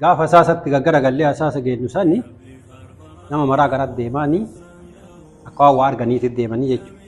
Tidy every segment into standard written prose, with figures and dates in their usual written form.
gaafa asaasatti gaggaragallee asaasa geenyu sani nama maraa garatti deemanii akka waa arganiitti deemanii jechuudha.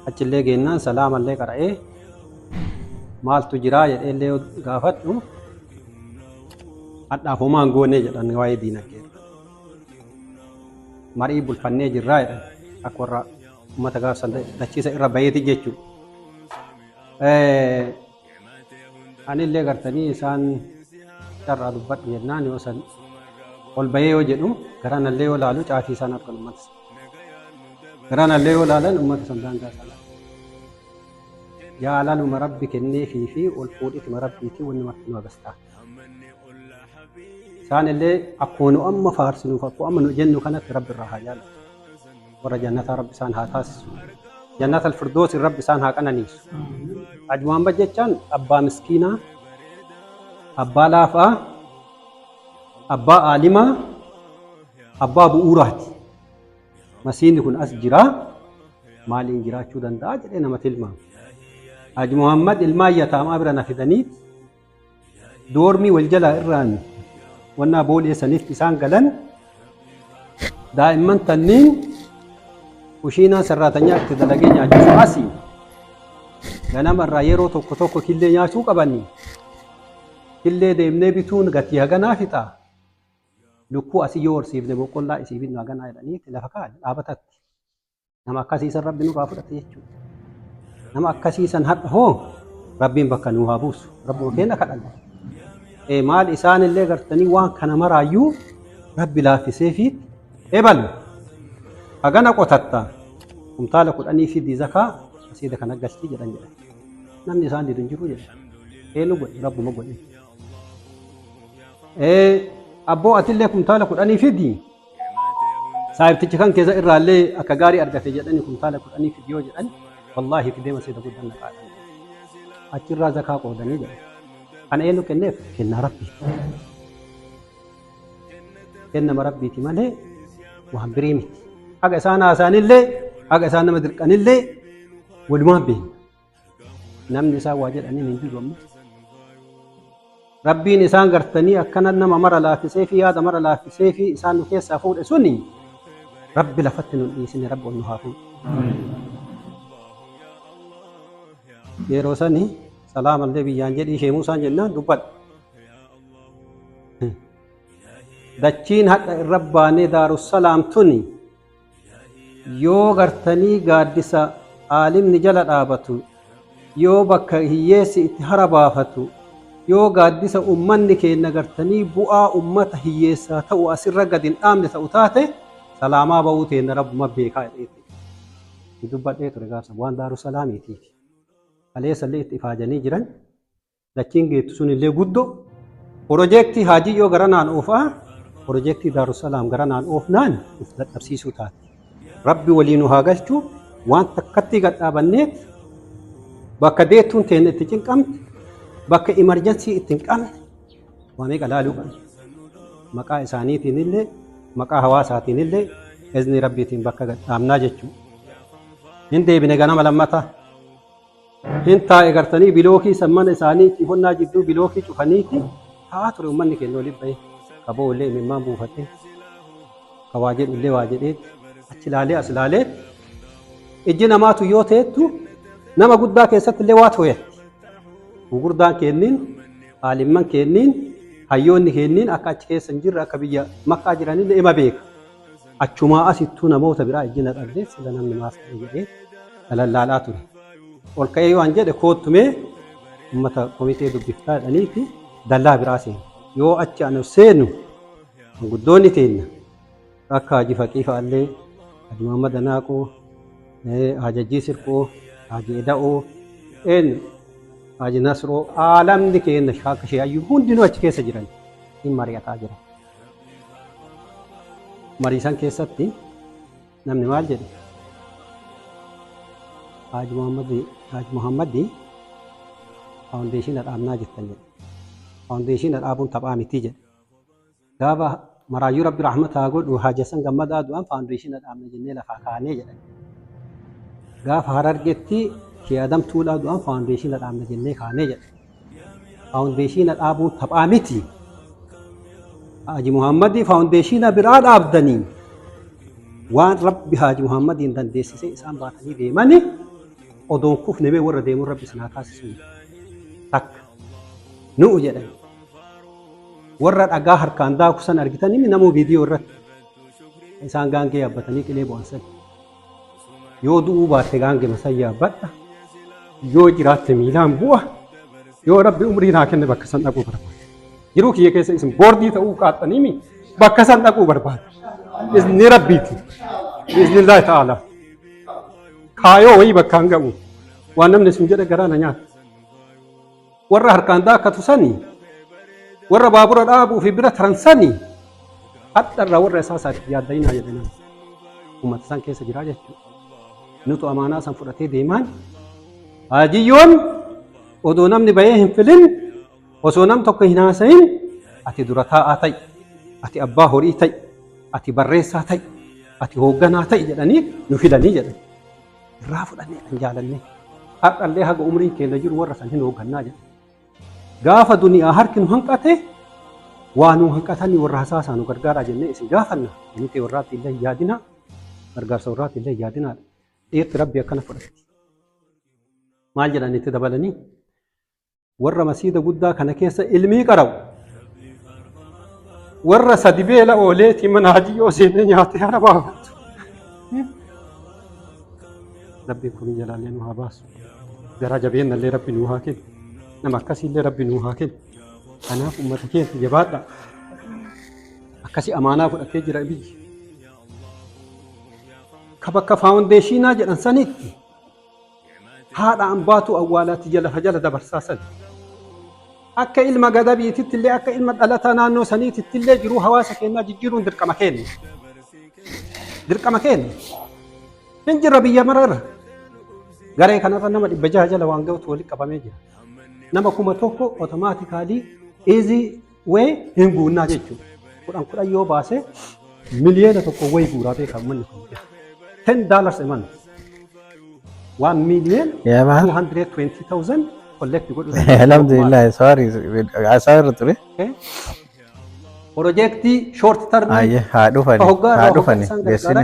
Achillee geennaan salaamallee qara'ee maaltu jiraa jedheellee gaafadhu hadhaaf homaan goonee jedhan waa'ee diinagdee marii bulfannee jirraa jedhan akka warra uummata gaafsan dachiisa irra bayeeti jechuudha. Anillee gartanii isaan carraa dubbadhu jennaan yoo san ol bahee yoo jedhu garanallee yoo laalu caatii isaan argan uummata garanallee yoo laalan uummata san daangaa sana jaalaluma rabbi kenneefii fi ol fuudhituma rabbiitii wanni marti nu agastaa. Isaan illee akkuma nu amma faarsinuuf akkuma amma nu jennu kanatti rabbi irraa haa jaalatu. Warra jannataa rabbi isaan haa taasisu. Jannata al-firdoosi rabbi isaan haa qananiisu. Haji Muhammad jechaan abbaa miskiinaa, abbaa laafaa, abbaa aalimaa, abbaa bu'uuraati. Masiinni kun as jiraa maaliin jiraachuu danda'a jedhee nama tilmaama. Haji Muhammad ilmaan yataamaa bira na fidaniit doormii wal jalaa irraan wannaa booleessaniif isaan galan daa'imman tanniin kushiinaa sarraatanyaa itti dalagee nyaachuu asii ganamarraa yeroo tokko tokko killee nyaachuu qabanii killee deemnee bituun gatii haganaa fixaa lukkuu asii yoo horsiifne boqqollaa isii binnu haganaa jedhaniiti lafa kaa'an dhaabatatti nama akkasiisan rabbi nurraa fudhate jechuudha. Nama akkasiisan hadha hoo rabbiin bakka nuu haa buusu rabbuma keenya kadhanna. Maal isaanillee gartanii waan kana maraayyuu rabbi laaffisee fi eebal hagana qotatta kumtaala 10 fi zakaa asiida kana galchii jedhan jedhan namni isaan didu hin jiru jedhan eenyu godhe rabbuma godhe. Abboo atillee kumtaala 10 fidi saayibtichi kan keessa irraallee akka gaarii argate jedhani kumtaala 10 fidi yoo jedhan wallahi fidee masiida guddan naqaadhan achirraa zakaa qoodanii jedhan. Kan eenyu kenneef kenna rabbi kennama rabbiiti malee waan birii miti. Haga isaan haasaanillee haga isaan nama dirqanillee walumaan beekna. Namni isaan waa jedhaniin hin jiru amma. Rabbiin isaan gartanii akkana nama mara laaffisee fi yaada mara laaffisee fi isaan nu keessaa fuudhe suni rabbi lafatti nu dhiisine rabbi ol nu haa fuudhu. Yeroo sanii salaamallee biyyaan jedhii sheemuu isaan jennaan dubbadha. Dachiin hadha irra baanee Daarussalaam tuni yoo gartanii gaaddisa aalimni jala dhaabatu yoo bakka hiyyeessi itti hara baafatu yoo gaaddisa ummanni keenya gartanii bu'aa ummata hiyyeessaa ta'u asirra gadi hin dhaamne ta'u taate salaamaa ba'uu teenya rabbuma beekaa jedheetti. Dubbadhee ture gaafsa waan Daarussalaamiitiifi. Aleessallee itti ifaajanii jiran dachiin geettu sunillee guddoo piroojeektii haajii yoo garanaan oofaa piroojeektii Daarussalaam garanaan oofnaan uf dadhabsiisuu taate. Rabbi waliin nu haa galchu waan takkatti gadhaabanneet bakka deettuun teenya itti cinqamte bakka imarjansii itti hin qabne waa meeqa laaluu qabna. Maqaa isaaniitiinillee maqaa hawaasaatiin izni rabbiitiin bakka gadhaabnaa jechuudha. Hin deebine ganama lammataa. Hin taa'e gartanii bilookii sammana isaanii cifannaa jidduu bilookii cufaniiti haa ture uummanni keenya waliin bahee qaboo illee imimmaan buufatee ka waa jedhu illee waa jedheetti achi ilaalee as ilaalee ijji namaatu yoo ta'ettu nama guddaa keessatti illee waa tooyatti. Gurguddaan kenniin aalimman kenniin hayyoonni kenniin akka achi keessa hin jirre akka biyya makkaa jiranillee ima beeka. Achumaa asittuu namoota biraa ijji na dhabdee sila namni maas ta'e jedhee dalallaalaa ture. Ol ka'ee waan jedhe koottumee uummata komitee dubbiftaa jedhaniiti dallaa biraa seenu. Yoo achi anu seenu guddoonni teenya akka Haji Faqii fa'allee Haji Muhammad Anaaqoo, Hajajii Sirqoo, Haji Eda'oo, Haji Nasroo aalamni keenya akka sheeyyuu hundinuu achi keessa jiran hin mari'ataa jiran. Mariisan keessatti namni maal jedhe? Haji Muhammad faawundeeshina dhaabnaa jettan jedhe. Faawundeeshina dhaabuun taphaa miti jedhe. Gaafa maraayyuu rabbi rahmataa godhu Haajasan Gammadaa du'an faawundeeshina dhaabna jennee lafaa kaanee jedhan. Gaafa Harargeetti Shee Adam Tuulaa du'an faawundeeshina dhaabna jennee kaanee jedhan. Faawundeeshina dhaabuun taphaa miti. Haji Muhammadii faawundeeshina biraa dhaabdanii waan rabbi Haji Muhammadiin dandeessisee isaan baatanii deemanii odoon kufne bee warra deemuun rabbi sanaa taasisu takka nu'u jedhan warra dhagaa harkaan daaku san argitanii namoo viidiyoo irratti isaan gaangee yaabbatanii qilee bu'ansan yoo du'uu baatte gaangee masan yaabbadha yoo jiraatte miilaan bu'a yoo rabbi umrii naa kenne bakka san dhaquu barbaada jiruu kiyya keessa isin boordii ta'uu qaaxxanii bakka san dhaquu barbaada izni rabbiiti biiznillaahi ta'aalaa kaayoo wayii bakka hin ga'u waan namni sun jedhe garaa na nyaata warra harkaan daakkatu sanii warra baabura dhaabuu fi bira taran sanii hadharraa warra isaa isaatti yaaddayinaa jedhanii uummata san keessa jiraa jechuudha. Nutu amaanaa san fudhatee deemaan haajiyyoon odoo namni bahee hin filin osoo nam tokko hin haasayin ati dura taa'aa ta'i ati abbaa horii ta'i ati barreessaa ta'i ati hoogganaa ta'i jedhanii nu filanii jedhan irraa fudhannee kan jaalannee har'allee haga umriin keenya jiru warra san hin hooggannaa jedhan gaafa duniyaa harki nu hanqate waa nu hanqatanii warra hasaasaa nu gargaaraa jennee isin gaafanna nuti warraatti illee yaadinaa gargaarsa warraatti illee yaadinaadha dhiirti rabbi akkana fudhatti maal jedhanitti dabalanii warra masiida guddaa kana keessa ilmii qarabu warra sadi beela ooleetii mana hajiyyoo seenee nyaate hara baafatu rabbiin kun jalaallee nu haa baasu garaa jabeennallee rabbi nu haa kennu nama akkasiillee rabbi nu haa kennu kanaaf ummata keessa jabaadha akkasi amaanaa fudhatee jira biyyi ka bakka faawundeeshinaa jedhan sanitti haadha ambaatu awwaalaatti jala dabarsaa sani akka ilma gadabiititti illee akka ilma dhalataa naannoo saniititti illee jiruu hawaasa keenyaa jijjiiruun dirqama keenya hin jirra biyya mararra garee kanarra nama 600 jala waan ga'utu walitti qabamee jira nama 1,000 otomaatikaalii easy way hin guunnaa jechuudha kudhan yoo baase miliyoona tokko way guuraa beekaa manni kun $10 a month 1,220,000 collect godhu alhamdulillah sorry asaaru ture projektii short term haa dhufani geessine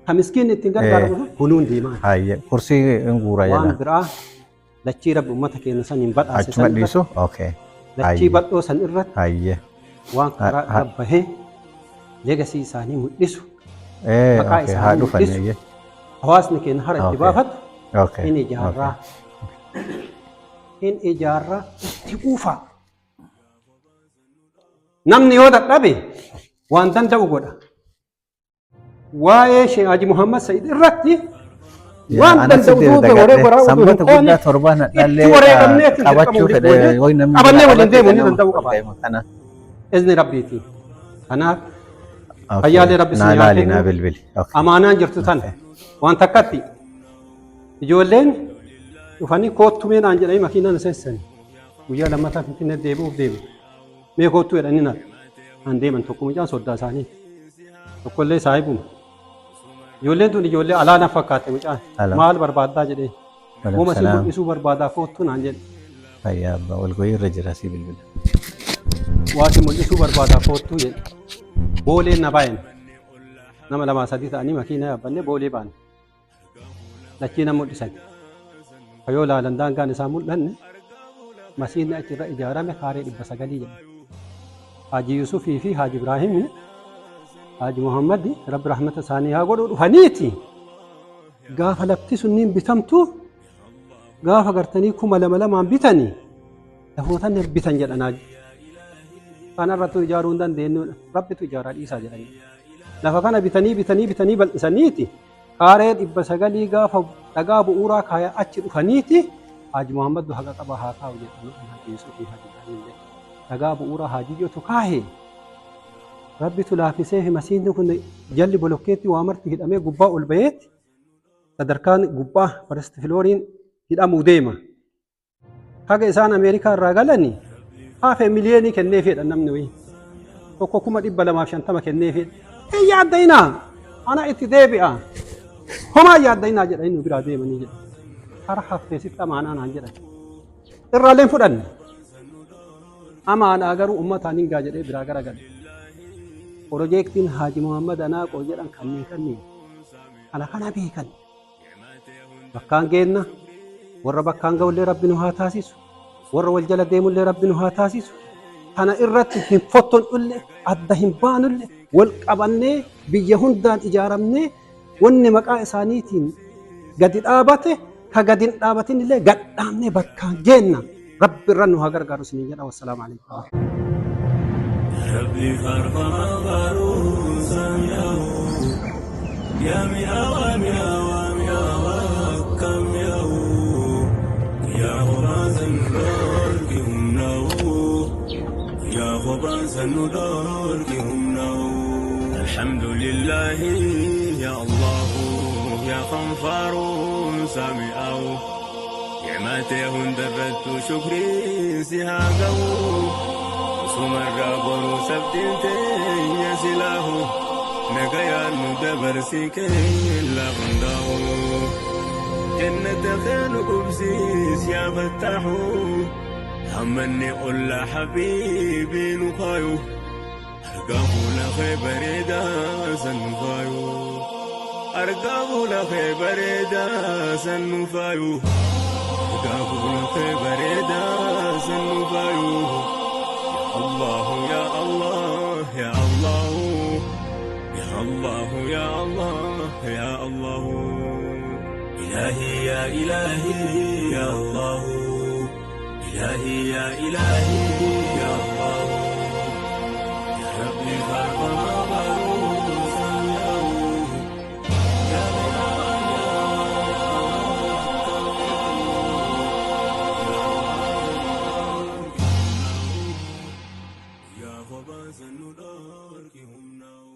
kamiskiin ittiin gargaaramu kunuun deemaa kursii hin guuraa jedha waan biraa dachii rabbi ummata keenya san hin badhaase achuma dhiisu okay dachii badhoo san irratti waan karaa dhabbahee leegasii isaanii mul'isu maqaa isaanii mul'isu hawaasni keenya hara itti baafatu in ijaarraa itti quufaa namni yoo dadhabe waan danda'u godha waa'ee Sheekh Haji Muhammad Sa'iid irratti waan danda'u duuba waree goraa sammata guddaa torbaan dhallee qabachuu fedhe way namni qabannee waliin deemuu ni danda'u qaba izni rabbiiti kanaaf fayyaalee rabbi sun yaadee amaanaan jirtu tan waan takkatti ijoolleen dhufanii koottu meenaan jedhanii makiinaan seessanii guyyaa lammataa finfinnee deebi'uuf deemu mee koottu jedhanii naan an deeman tokko mucaan soddaa isaanii tokkollee saahibuma ijoolleen tun ijoollee alaana fakkaate mucaan maal barbaaddaa jedhee uuma si mul'isuu barbaadaa koottu naan jedhe fayyaa abbaa walgoyii irra jira si bilbila waa si mul'isuu barbaadaa koottu jedhe booleen na baay'en nama 2-3 ta'anii makiina yaabbannee boolee baane lachii na mul'isan yoo laalan daangaan isaa mul'anne masiinni achirra ijaarame kaaree 900 jedha Haji Yusufii fi Haji Ibraahim Haji Muhammad rabbi rahmata isaanii haa godhu dhufaniiti gaafa lafti sunniin bitamtu gaafa gartanii 2,200 bitanii lafootan bitan jedhanaa kanarrattu ijaaruu hin dandeenyu rabbitu ijaaraa dhiisaa jedhanii lafa kana bitanii bal'isaniiti kaaree 900 gaafa dhagaa bu'uuraa kaayaa achi dhufaniiti Haji Muhammad haqa qaba haa taa'u jedhanii Haji Yusufii Haji Ibraahim dhagaa bu'uuraa Hajiyyootu kaahee rabbitu laafisee masiinni kun jalli bolokkeetti waa marti hidhamee gubbaa ol baheetti sadarkaan gubbaa first flooriin hidhamuu deema haga isaan Ameerikaa irraa galanii hafe miliyoonii kenneefidha namni wayii tokko 250 kenneefidha hin yaaddayinaa ana itti deebi'a homaa yaaddayinaa jedhanii nu biraa deemanii jedha hara hafteesitti amaanaa naan jedhan irraaleen fudhanne amaanaa garuu ummataan hin gaa jedhee biraa gara gale Projektiin Haaji Muhammad Anaaqoo jedhan kanneen ana kana beekan bakkaan geenna warra bakkaan ga'ullee rabbi nu haa taasisu warra wal jala deemullee rabbi nu haa taasisu kana irratti hin fotton'ullee adda hin baanullee wal qabannee biyya hundaan ijaaramnee wanni maqaa isaaniitiin gadi dhaabate ka gadi hin dhaabatin illee gadhaamnee bakkaan geenna rabbi irra nu haa gargaaru isiniin jedha. Wassalaamu alaikum. ربي فارفع باروسا يا مياوام ياوام ياوام كم ياو يا غراز النور كهم ناو يا غراز النور كهم ناو الحمد لله يا الله يا خنفار سامي أو يا ما تهون درت شكري سهاقو سمرا بنو سبتين يا سلاه نجايا ندبر سكين لا بنداو جنة خير قبسيس يا فتحو همني قل حبيبي نخايو أرقابو لخيبريدا سنفايو أرقابو لخيبريدا سنفايو أرقابو لخيبريدا سنفايو الله يا الله يا الله يا الله يا الله يا الله إلهي يا إلهي يا الله إلهي يا إلهي يا الله يا ربي فارفع غباز النور كهم ناو